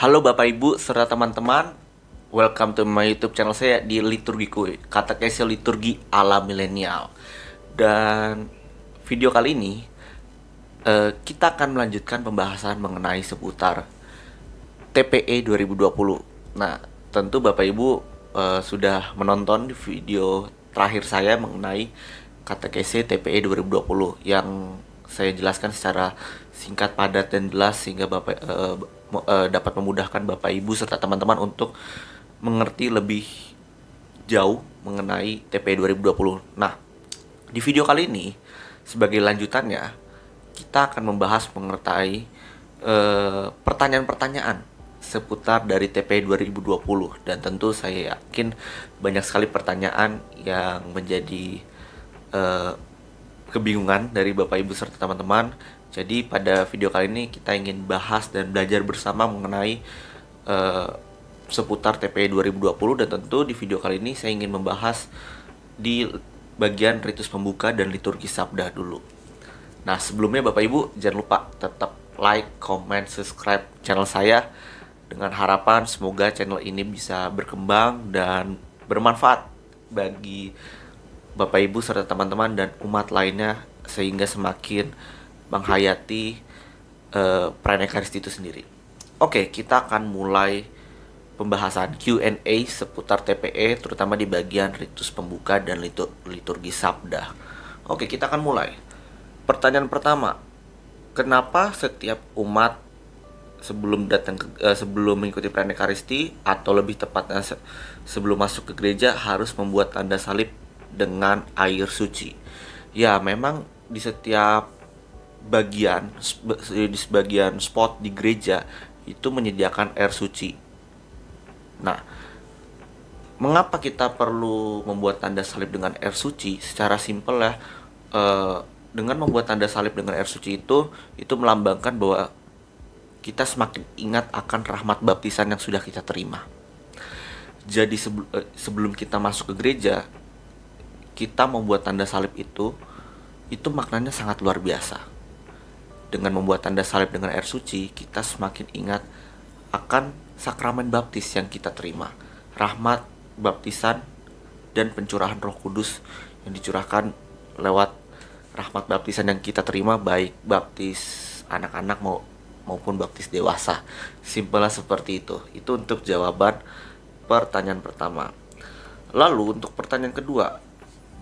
Halo Bapak Ibu serta teman-teman, welcome to my YouTube channel saya di Liturgiku, katekese liturgi ala milenial. Dan video kali ini kita akan melanjutkan pembahasan mengenai seputar TPE 2020. Nah, tentu Bapak Ibu sudah menonton di video terakhir saya mengenai katekese TPE 2020 yang saya jelaskan secara singkat, padat, dan jelas sehingga Bapak dapat memudahkan Bapak Ibu serta teman-teman untuk mengerti lebih jauh mengenai TPE 2020. Nah, di video kali ini sebagai lanjutannya kita akan membahas mengenai pertanyaan-pertanyaan seputar dari TPE 2020, dan tentu saya yakin banyak sekali pertanyaan yang menjadi kebingungan dari Bapak Ibu serta teman-teman. Jadi pada video kali ini kita ingin bahas dan belajar bersama mengenai seputar TPE 2020, dan tentu di video kali ini saya ingin membahas di bagian ritus pembuka dan liturgi sabda dulu. Nah, sebelumnya Bapak Ibu jangan lupa tetap like, comment, subscribe channel saya dengan harapan semoga channel ini bisa berkembang dan bermanfaat bagi Bapak Ibu serta teman-teman dan umat lainnya, sehingga semakin menghayati perayaan Ekaristi itu sendiri. Oke, kita akan mulai pembahasan Q&A seputar TPE, terutama di bagian ritus pembuka dan liturgi sabda. Oke, kita akan mulai. Pertanyaan pertama, kenapa setiap umat sebelum mengikuti perayaan Ekaristi, atau lebih tepatnya sebelum masuk ke gereja, harus membuat tanda salib dengan air suci? Ya, memang di setiap di sebagian spot di gereja itu menyediakan air suci. Nah, mengapa kita perlu membuat tanda salib dengan air suci? Secara simpel ya, dengan membuat tanda salib dengan air suci itu melambangkan bahwa kita semakin ingat akan rahmat baptisan yang sudah kita terima. Jadi sebelum kita masuk ke gereja, kita membuat tanda salib itu maknanya sangat luar biasa. Dengan membuat tanda salib dengan air suci, kita semakin ingat akan sakramen baptis yang kita terima, rahmat baptisan dan pencurahan Roh Kudus yang dicurahkan lewat rahmat baptisan yang kita terima, baik baptis anak-anak maupun baptis dewasa. Simpelnya seperti itu. Itu untuk jawaban pertanyaan pertama. Lalu untuk pertanyaan kedua,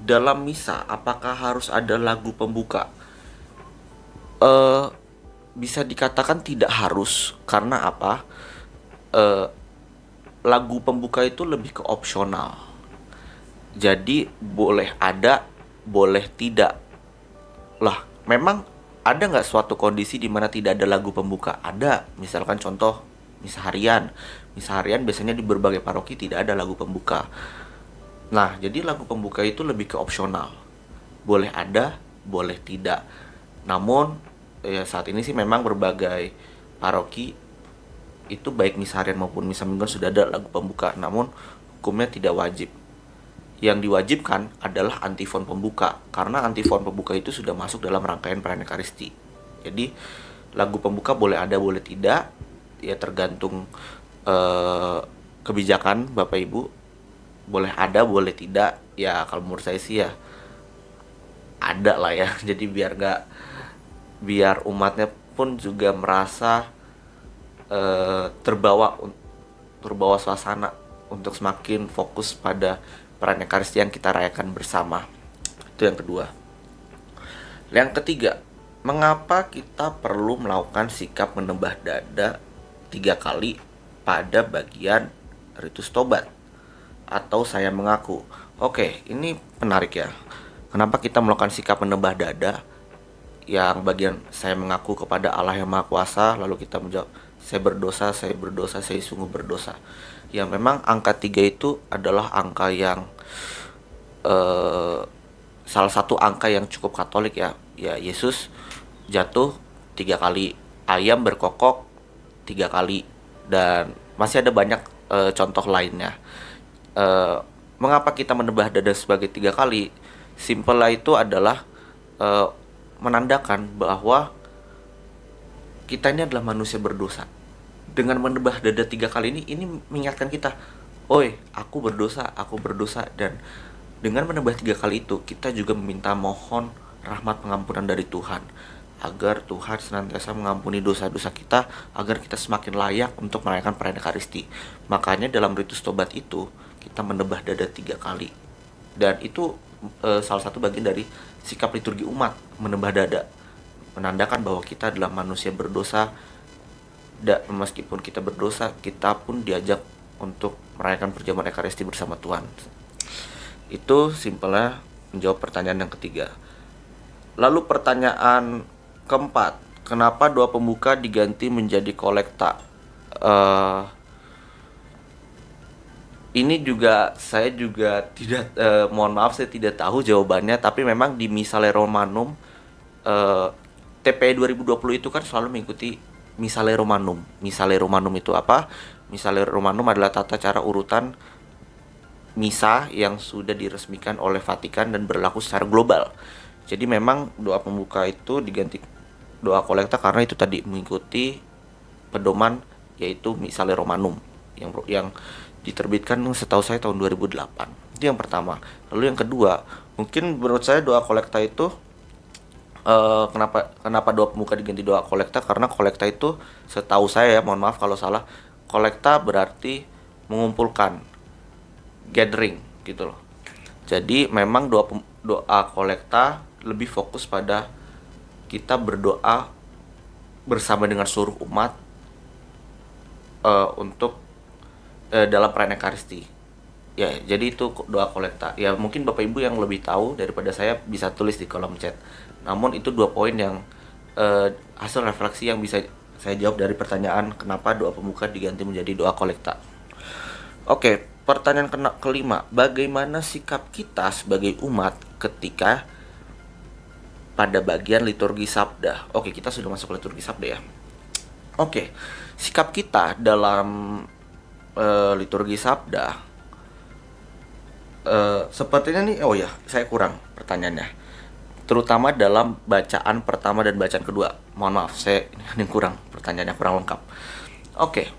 dalam misa apakah harus ada lagu pembuka? Bisa dikatakan tidak harus. Karena apa? Lagu pembuka itu lebih ke opsional. Jadi boleh ada, boleh tidak. Lah, memang ada nggak suatu kondisi di mana tidak ada lagu pembuka? Ada. Misalkan contoh misa harian. Misa harian biasanya di berbagai paroki tidak ada lagu pembuka. Nah, jadi lagu pembuka itu lebih ke opsional. Boleh ada, boleh tidak. Namun ya saat ini sih memang berbagai paroki itu baik misa harian maupun misa mingguan sudah ada lagu pembuka. Namun hukumnya tidak wajib. Yang diwajibkan adalah antifon pembuka, karena antifon pembuka itu sudah masuk dalam rangkaian perayaan Ekaristi. Jadi lagu pembuka boleh ada, boleh tidak. Ya tergantung kebijakan Bapak Ibu. Boleh ada, boleh tidak. Ya kalau menurut saya sih ya ada lah ya. Jadi biar umatnya pun juga merasa terbawa suasana untuk semakin fokus pada perayaan Ekaristi yang kita rayakan bersama. Itu yang kedua. Yang ketiga, mengapa kita perlu melakukan sikap menembah dada 3 kali pada bagian ritus tobat atau saya mengaku? Oke, ini menarik ya. Kenapa kita melakukan sikap menembah dada? Yang bagian saya mengaku kepada Allah yang Maha Kuasa, lalu kita menjawab saya berdosa, saya sungguh berdosa. Ya memang angka 3 itu adalah angka yang salah satu angka yang cukup Katolik ya. Ya Yesus jatuh 3 kali, ayam berkokok 3 kali, dan masih ada banyak contoh lainnya. Mengapa kita menembah dada sebagai 3 kali? Simpelnya itu adalah menandakan bahwa kita ini adalah manusia berdosa. Dengan menebah dada 3 kali ini mengingatkan kita, oi, aku berdosa, aku berdosa. Dan dengan menebah 3 kali itu, kita juga meminta mohon rahmat pengampunan dari Tuhan, agar Tuhan senantiasa mengampuni dosa-dosa kita, agar kita semakin layak untuk merayakan perayaan Ekaristi. Makanya dalam ritus tobat itu, kita menebah dada 3 kali. Dan itu salah satu bagian dari sikap liturgi umat, menebah dada, menandakan bahwa kita adalah manusia berdosa. Meskipun kita berdosa, kita pun diajak untuk merayakan perjamuan Ekaristi bersama Tuhan. Itu simpelnya menjawab pertanyaan yang ketiga. Lalu pertanyaan keempat, kenapa doa pembuka diganti menjadi kolekta? Ini juga saya juga tidak, mohon maaf saya tidak tahu jawabannya, tapi memang di Missale Romanum TPE 2020 itu kan selalu mengikuti Missale Romanum. Missale Romanum itu apa? Missale Romanum adalah tata cara urutan misa yang sudah diresmikan oleh Vatikan dan berlaku secara global. Jadi memang doa pembuka itu diganti doa kolekta karena itu tadi mengikuti pedoman, yaitu Missale Romanum yang diterbitkan setahu saya tahun 2008. Itu yang pertama. Lalu yang kedua, mungkin menurut saya doa kolekta itu kenapa doa pembuka diganti doa kolekta? Karena kolekta itu setahu saya, mohon maaf kalau salah, kolekta berarti mengumpulkan, gathering gitu loh. Jadi memang doa kolekta lebih fokus pada kita berdoa bersama dengan seluruh umat untuk dalam perayaan Ekaristi. Ya, jadi itu doa kolekta. Ya, mungkin Bapak Ibu yang lebih tahu daripada saya bisa tulis di kolom chat. Namun itu 2 poin yang hasil refleksi yang bisa saya jawab dari pertanyaan kenapa doa pembuka diganti menjadi doa kolekta. Oke, pertanyaan kelima, bagaimana sikap kita sebagai umat ketika pada bagian liturgi sabda? Oke, kita sudah masuk liturgi sabda ya. Oke, sikap kita dalam liturgi sabda sepertinya nih, oh ya, saya kurang pertanyaannya. Terutama dalam bacaan pertama dan bacaan kedua. Mohon maaf, saya ini kurang, pertanyaannya kurang lengkap. Oke,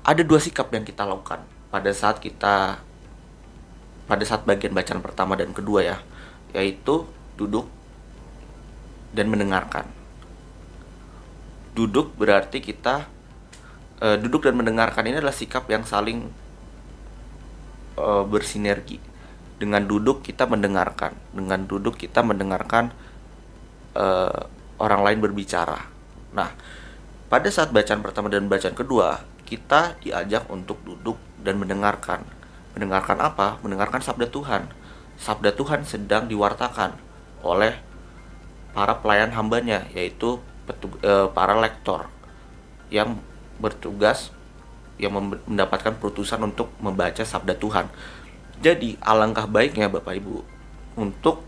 ada 2 sikap yang kita lakukan pada saat bagian bacaan pertama dan kedua ya, yaitu duduk dan mendengarkan. Duduk berarti kita duduk dan mendengarkan ini adalah sikap yang saling bersinergi. Dengan duduk kita mendengarkan, orang lain berbicara. Nah, pada saat bacaan pertama dan bacaan kedua, kita diajak untuk duduk dan mendengarkan. Mendengarkan apa? Mendengarkan sabda Tuhan. Sabda Tuhan sedang diwartakan oleh para pelayan hambanya, yaitu para lektor yang bertugas, yang mendapatkan perutusan untuk membaca sabda Tuhan. Jadi alangkah baiknya Bapak Ibu untuk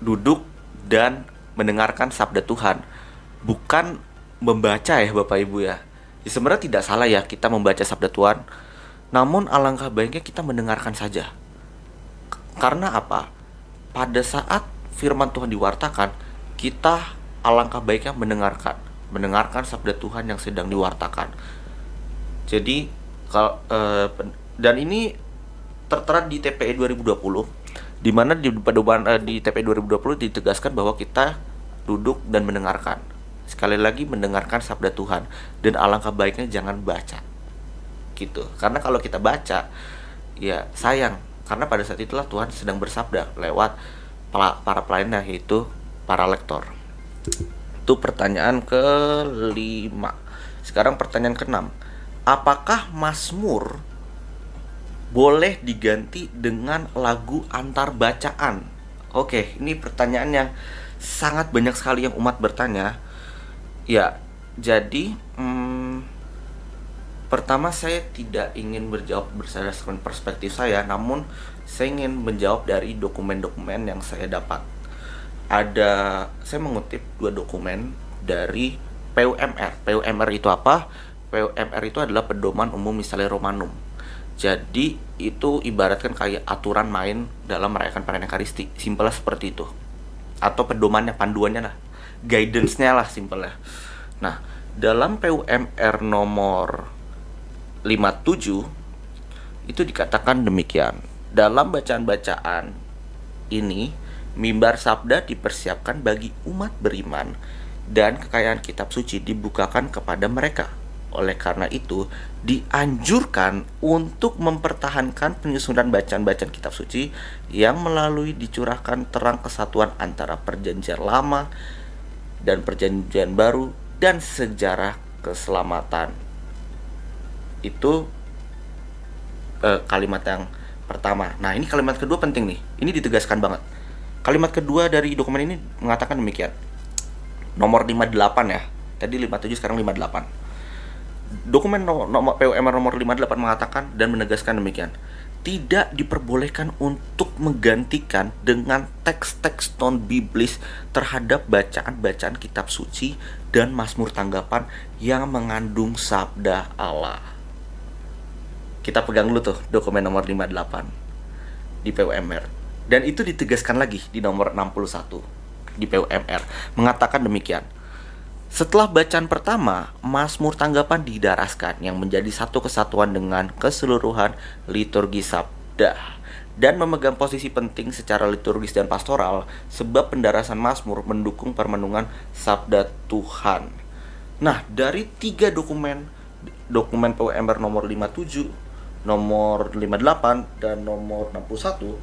duduk dan mendengarkan sabda Tuhan, bukan membaca ya Bapak Ibu ya. Sebenarnya tidak salah ya kita membaca sabda Tuhan, namun alangkah baiknya kita mendengarkan saja. Karena apa? Pada saat firman Tuhan diwartakan, kita alangkah baiknya mendengarkan sabda Tuhan yang sedang diwartakan. Jadi dan ini tertera di TPE 2020, di mana di pedoman di TPE 2020 ditegaskan bahwa kita duduk dan mendengarkan. Sekali lagi, mendengarkan sabda Tuhan, dan alangkah baiknya jangan baca gitu. Karena kalau kita baca ya sayang, karena pada saat itulah Tuhan sedang bersabda lewat para pelayannya, yaitu para lektor. Itu pertanyaan kelima. Sekarang pertanyaan keenam, apakah Mazmur boleh diganti dengan lagu antar bacaan? Oke, ini pertanyaan yang sangat banyak sekali yang umat bertanya. Ya, jadi pertama saya tidak ingin menjawab berdasarkan perspektif saya, namun saya ingin menjawab dari dokumen-dokumen yang saya dapat. Saya mengutip 2 dokumen dari PUMR. PUMR itu apa? PUMR itu adalah Pedoman Umum Missale Romanum. Jadi itu ibaratkan kayak aturan main dalam merayakan perayaan Ekaristi, simpelnya seperti itu. Atau pedomannya, panduannya lah, guidance-nya lah simpelnya. Nah, Dalam PUMR nomor 57 itu dikatakan demikian. Dalam bacaan-bacaan ini, mimbar sabda dipersiapkan bagi umat beriman dan kekayaan kitab suci dibukakan kepada mereka. Oleh karena itu, dianjurkan untuk mempertahankan penyusunan bacaan-bacaan kitab suci yang melalui dicurahkan terang kesatuan antara perjanjian lama dan perjanjian baru dan sejarah keselamatan. Itu kalimat yang pertama. Nah, ini kalimat kedua penting nih. Ini ditegaskan banget. Kalimat kedua dari dokumen ini mengatakan demikian. Nomor 58 ya. Tadi 57, sekarang 58. Dokumen nomor PUMR nomor 58 mengatakan dan menegaskan demikian. Tidak diperbolehkan untuk menggantikan dengan teks-teks non-biblis terhadap bacaan-bacaan kitab suci dan mazmur tanggapan yang mengandung sabda Allah. Kita pegang dulu tuh dokumen nomor 58 di PUMR. Dan itu ditegaskan lagi di nomor 61 di PUMR. Mengatakan demikian. Setelah bacaan pertama, mazmur tanggapan didaraskan yang menjadi satu kesatuan dengan keseluruhan liturgi sabda dan memegang posisi penting secara liturgis dan pastoral sebab pendarasan mazmur mendukung permenungan sabda Tuhan. Nah, dari 3 dokumen PUMR nomor 57, nomor 58 dan nomor 61,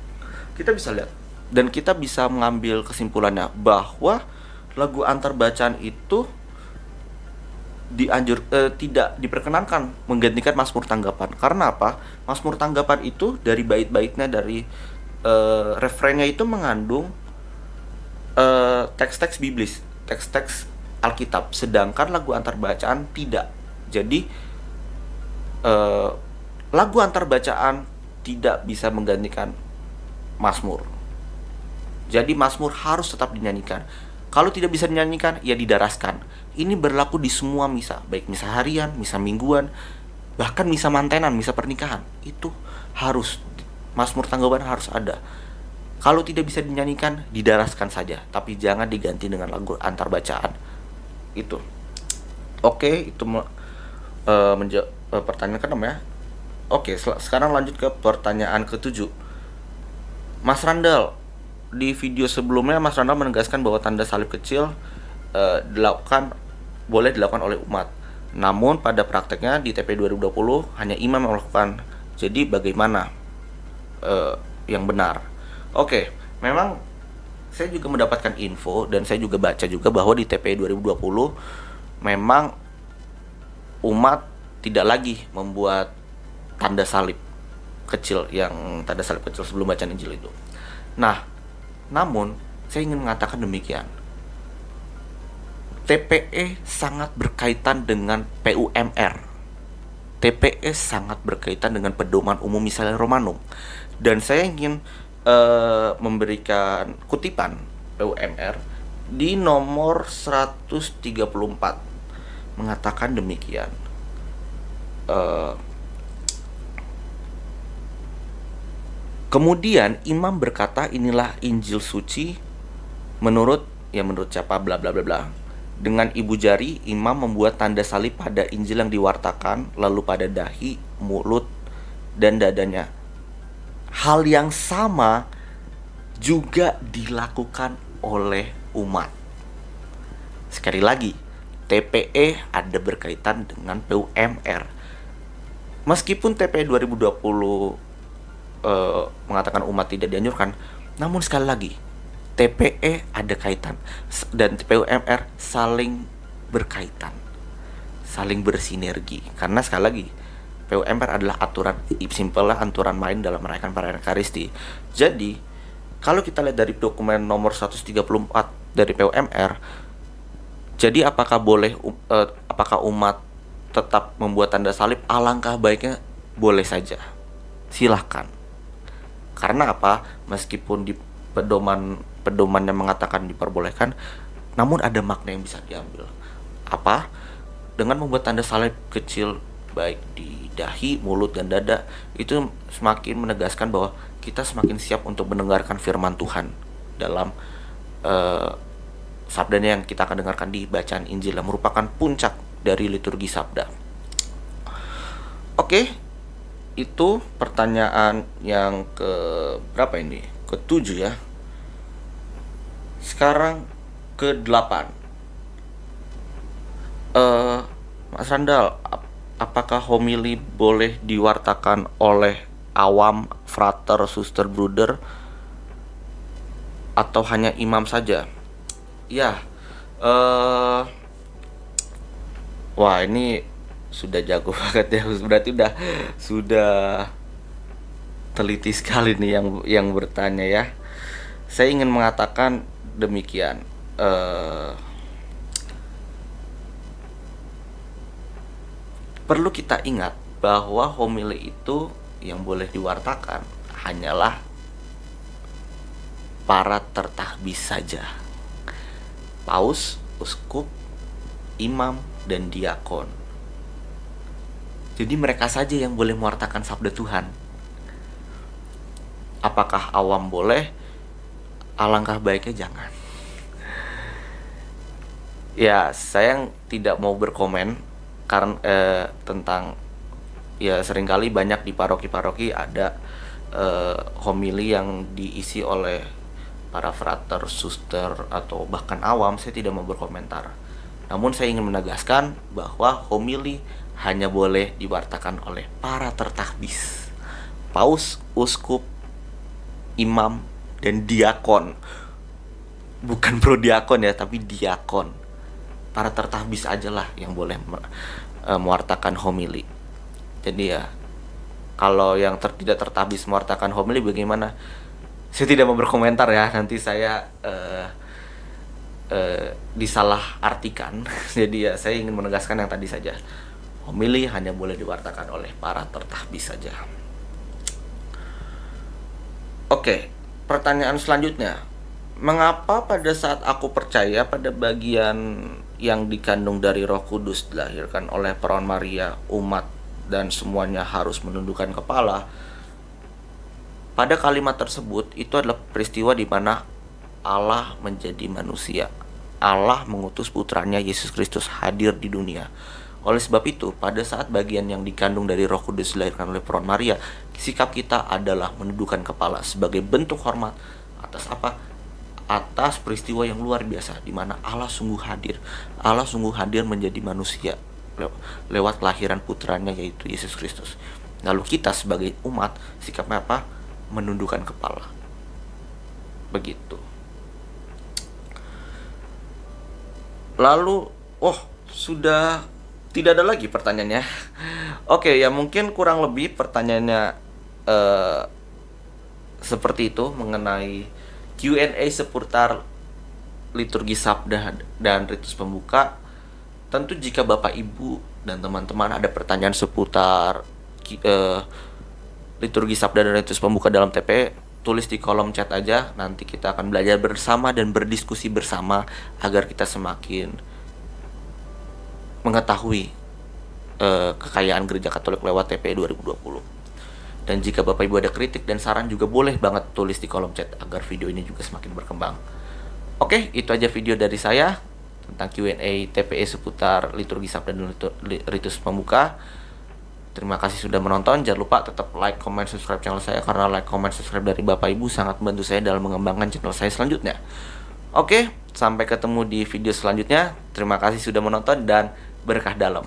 kita bisa lihat dan kita bisa mengambil kesimpulannya bahwa lagu antar bacaan itu tidak diperkenankan menggantikan mazmur tanggapan. Karena apa? Mazmur tanggapan itu dari bait-baitnya, dari refrennya itu mengandung teks-teks biblis, teks-teks Alkitab, sedangkan lagu antar bacaan tidak. Jadi lagu antar bacaan tidak bisa menggantikan mazmur. Jadi mazmur harus tetap dinyanyikan. Kalau tidak bisa dinyanyikan, ya didaraskan. Ini berlaku di semua misa, baik misa harian, misa mingguan, bahkan misa mantenan, misa pernikahan. Itu harus, mazmur tanggapan harus ada. Kalau tidak bisa dinyanyikan, didaraskan saja, tapi jangan diganti dengan lagu antar bacaan. Itu. Oke, itu pertanyaan ke-6 ya. Oke, sekarang lanjut ke pertanyaan ke-7. Mas Randall, di video sebelumnya Mas Randall menegaskan bahwa tanda salib kecil boleh dilakukan oleh umat. Namun pada prakteknya di TP 2020 hanya imam yang melakukan. Jadi bagaimana yang benar? Oke, memang saya juga mendapatkan info dan saya juga baca juga bahwa di TP 2020 memang umat tidak lagi membuat tanda salib kecil, yang tanda salib kecil sebelum bacaan Injil itu. Nah, namun saya ingin mengatakan demikian. TPE sangat berkaitan dengan PUMR. TPE sangat berkaitan dengan pedoman umum misalnya Romanum. Dan saya ingin memberikan kutipan PUMR di nomor 134 mengatakan demikian. Kemudian imam berkata, inilah Injil suci menurut siapa bla bla bla bla. Dengan ibu jari imam membuat tanda salib pada Injil yang diwartakan, lalu pada dahi, mulut, dan dadanya. Hal yang sama juga dilakukan oleh umat. Sekali lagi, TPE ada berkaitan dengan PUMR. Meskipun TPE 2020 mengatakan umat tidak dianjurkan, namun sekali lagi TPE ada kaitan dan PUMR saling berkaitan, saling bersinergi. Karena sekali lagi PUMR adalah aturan, simple lah, aturan main dalam merayakan perayaan Ekaristi. Jadi kalau kita lihat dari dokumen nomor 134 dari PUMR, jadi apakah umat tetap membuat tanda salib? Alangkah baiknya boleh saja, silahkan. Karena apa? Meskipun di pedoman yang mengatakan diperbolehkan, namun ada makna yang bisa diambil. Apa? Dengan membuat tanda salib kecil baik di dahi, mulut, dan dada, itu semakin menegaskan bahwa kita semakin siap untuk mendengarkan firman Tuhan dalam sabdanya yang kita akan dengarkan di bacaan Injil, yang merupakan puncak dari liturgi sabda. Oke, itu pertanyaan yang ke berapa ini? Ketujuh ya. Sekarang ke-8. Mas Randal, apakah homili boleh diwartakan oleh awam, frater, suster, bruder, atau hanya imam saja? Ya, wah ini sudah jago banget ya, berarti sudah teliti sekali nih yang bertanya ya. Saya ingin mengatakan demikian. Perlu kita ingat bahwa homili itu yang boleh diwartakan hanyalah para tertahbis saja. Paus, uskup, imam, dan diakon. Jadi mereka saja yang boleh mewartakan sabda Tuhan. Apakah awam boleh? Alangkah baiknya jangan. Ya, saya tidak mau berkomen karena tentang, ya seringkali banyak di paroki-paroki ada homili yang diisi oleh para frater, suster, atau bahkan awam. Saya tidak mau berkomentar. Namun saya ingin menegaskan bahwa homili hanya boleh diwartakan oleh para tertahbis. Paus, uskup, imam, dan diakon. Bukan prodiakon ya, tapi diakon. Para tertahbis aja lah yang boleh mewartakan homili. Jadi ya, kalau yang tidak tertahbis mewartakan homili bagaimana? Saya tidak mau berkomentar ya, nanti saya disalah artikan. Jadi ya, saya ingin menegaskan yang tadi saja. Homili hanya boleh diwartakan oleh para tertahbis saja. Oke, pertanyaan selanjutnya. Mengapa pada saat aku percaya pada bagian yang dikandung dari Roh Kudus dilahirkan oleh perawan Maria, umat dan semuanya harus menundukkan kepala? Pada kalimat tersebut itu adalah peristiwa di mana Allah menjadi manusia. Allah mengutus putranya Yesus Kristus hadir di dunia. Oleh sebab itu, pada saat bagian yang dikandung dari Roh Kudus dilahirkan oleh perawan Maria, sikap kita adalah menundukkan kepala sebagai bentuk hormat atas apa? Atas peristiwa yang luar biasa di mana Allah sungguh hadir. Allah sungguh hadir menjadi manusia lewat kelahiran putranya yaitu Yesus Kristus. Lalu kita sebagai umat sikapnya apa? Menundukkan kepala. Begitu. Lalu, sudah tidak ada lagi pertanyaannya. Oke, ya mungkin kurang lebih pertanyaannya seperti itu mengenai Q&A seputar liturgi sabda dan ritus pembuka. Tentu jika Bapak Ibu dan teman-teman ada pertanyaan seputar liturgi sabda dan ritus pembuka dalam TP, tulis di kolom chat aja. Nanti kita akan belajar bersama dan berdiskusi bersama agar kita semakin mengetahui kekayaan Gereja Katolik lewat TP 2020. Dan jika Bapak Ibu ada kritik dan saran juga boleh banget tulis di kolom chat agar video ini juga semakin berkembang. Oke, itu aja video dari saya tentang Q&A TPE seputar liturgi sabda dan ritus pembuka. Terima kasih sudah menonton. Jangan lupa tetap like, comment, subscribe channel saya, karena like, comment, subscribe dari Bapak Ibu sangat membantu saya dalam mengembangkan channel saya selanjutnya. Oke, sampai ketemu di video selanjutnya. Terima kasih sudah menonton dan berkah dalam.